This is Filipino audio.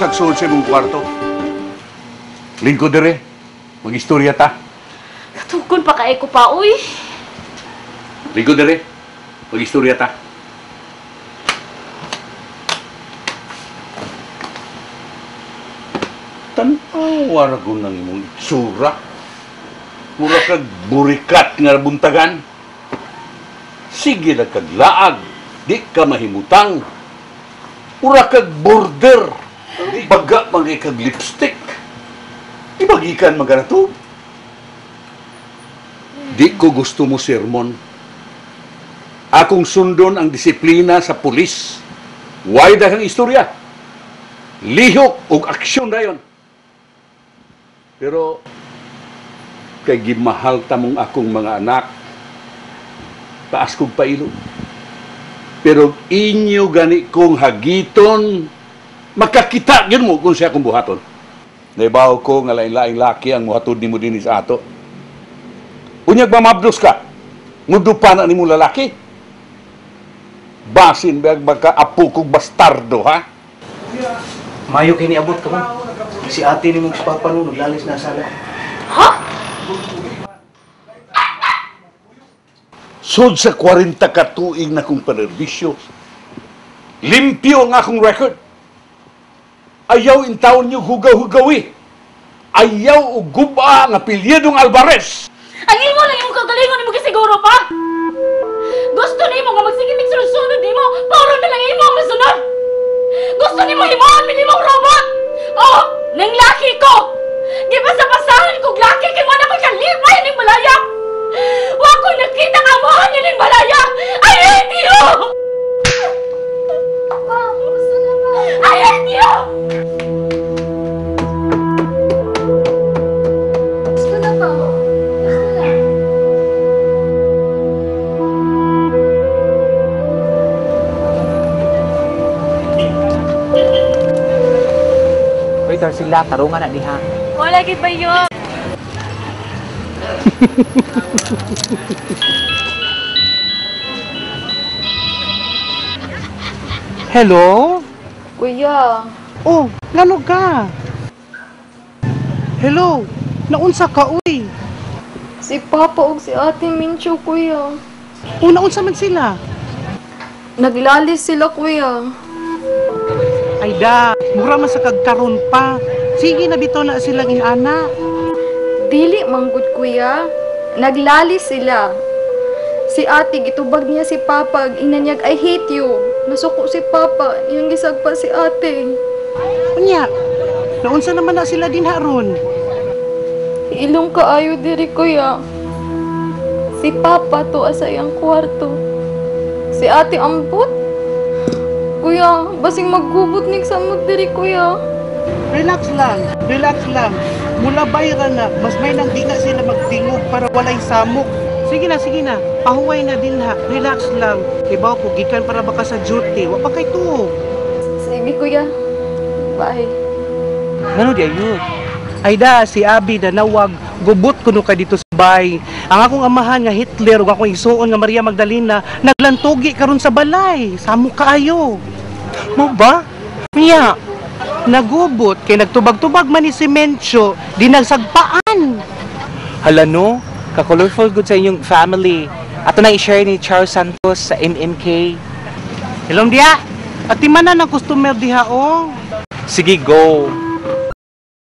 sagsun sa imong kwarto. Lingkod dire, mag-istorya ta. Katukon pa kay ko pa, uy. Lingkod dire, mag-istorya ta. Tanawa ra ko nang imong itsura. Mura kag burikat nga buntagan. Sige na kag laag, di ka mahimutang. Mura kag border, di baga magay kag lipstick. Di bagikan maganato. Di ko gusto mo sermon. Akong sundon ang disiplina sa pulis. Way dahang istorya. Lihok o aksyon dayon. Pero kay gimahal tamong akong mga anak, taas kong pailo. Pero inyo gani kong hagiton, makakita yun mo kung siya kong buhaton. Naibaw ko nga lain-laing laki ang muhatod ni mo din sa ato. Unyag mamabdos ka, ngudupan na ni mo lalaki. Basin baka apo kong bastardo, ha? Mayo kini abot ka man. Si ate ni mong papa no, naglalis na sala. Ha? Sud sa 40 katuig na kong panerbisyo, limpyo ang akong record. Ayaw in taon niyo hugaw-hugawi. Ayaw o guba ang apelyedong Alvarez. Ang imo lang yung kagalingon ni mo kasiguro pa. Gusto ni mo nga magsigimik sunod ni mo, puro na lang imo ang masunod. Gusto ni mo himuon, pili mong robot. Oh, nang laki ko. Di ba sa pasahan kong laki kay mo na magkalibay ng malaya? Wa ko nakita nga mo niya ng malaya. I hate you! I hate you! Gusto na pa mo. Gusto na. Wait, sila tarungan na diha. Wala gid ba yun? Hello? Kuya, Oh, ngano ka? Hello? Naunsa ka, uy? si Papa ug si Ate Mincho, kuya. Oh, naunsa man sila? Naglalis sila, kuya. Ay da, mura man sa kagkaron pa. Sige na bitaw na silang inana. Dili manggod, kuya. Naglalis sila. Si ate, gitubag niya si Papa, inanyag, I hate you. Nasuko si Papa, iyang gisagpa si ate. Unya, naunsa naman na sila din haron. Ilong kaayo diri, kuya. Si Papa to sa iyang kwarto. Si ate ambot. Kuya, basing maggubot ning samot diri, kuya. Relax lang, relax lang. Mula bayra na, mas may nang di na sila magtingog para walay samok. Sige na, pahuway na din ha. Relax lang. Ibaw ko, gikan para baka sa duty. Wa pa kay tuog. Sige, kuya. Bye. Ngano di ayun? Ay da, si Abi na nawag. Gubot ko no ka dito sa bay. Ang akong amahan nga Hitler, ug akong isuon nga Maria Magdalena, naglantugi karon sa balay. Samok kaayo. Mo ba? Miya, nagubot kay nagtubag-tubag man ni si Mencho, di nagsagpaan. Hala no, ka-colorful good sa inyong family. Ato na i-share ni Charles Santos sa MMK. Hello dia. At timanan ang customer diha oh. Sige, go.